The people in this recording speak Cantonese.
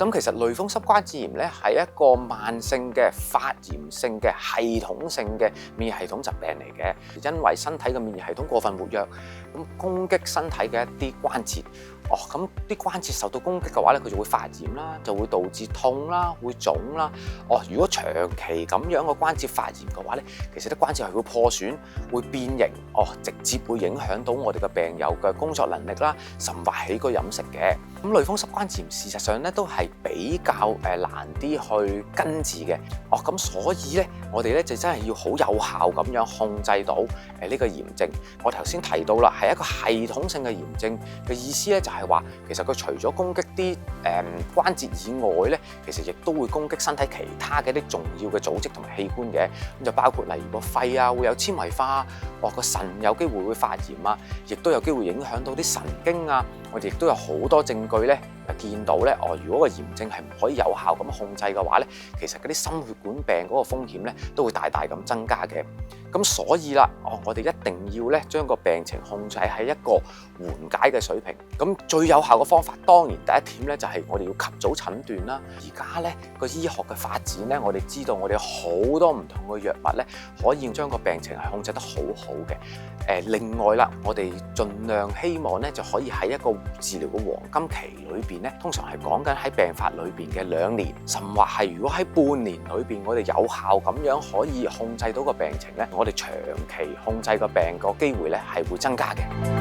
咁其實類風濕關節炎咧係一個慢性嘅發炎性嘅系統性嘅免疫系統疾病嚟嘅，因為身體嘅免疫系統過分活躍，咁攻擊身體嘅一啲關節。咁啲關節受到攻擊嘅話咧，佢就會發炎啦，就會導致痛啦，會腫啦。如果長期咁樣個關節發炎嘅話咧，其實啲關節係會破損、會變形，直接會影響到我哋嘅病友嘅工作能力啦，甚或起居飲食嘅。咁類風濕關節炎事實上咧都係比較難啲去根治嘅。咁所以咧，我哋咧就真係要好有效咁樣控制到呢個炎症。我頭先提到啦，係一個系統性嘅炎症嘅意思咧，就係話其實佢除咗攻擊啲關節以外咧，其實亦都會攻擊身體其他嘅一啲重要嘅組織同埋器官嘅。咁就包括例如個肺啊會有纖維化，個腎有機會發炎啊，亦都有機會影響到啲神經啊。我哋亦都有好多證據咧，見到咧，如果個炎症係唔可以有效咁控制嘅話咧，其實嗰啲心血管病嗰個風險咧都會大大咁增加嘅。咁所以啦，我哋一定要咧將個病情控制喺一個緩解嘅水平。咁最有效嘅方法，當然第一點咧就係我哋要及早診斷啦。而家咧個醫學嘅發展咧，我哋知道我哋有好多唔同嘅藥物咧，可以將個病情係控制得好好嘅。另外啦，我哋盡量希望咧就可以喺一個治療嘅黃金期裏邊咧，通常係講緊喺病發裏邊嘅2年，甚或係如果喺半年裏邊，我哋有效咁樣可以控制到個病情咧，我哋長期控制個病個機會咧係會增加嘅。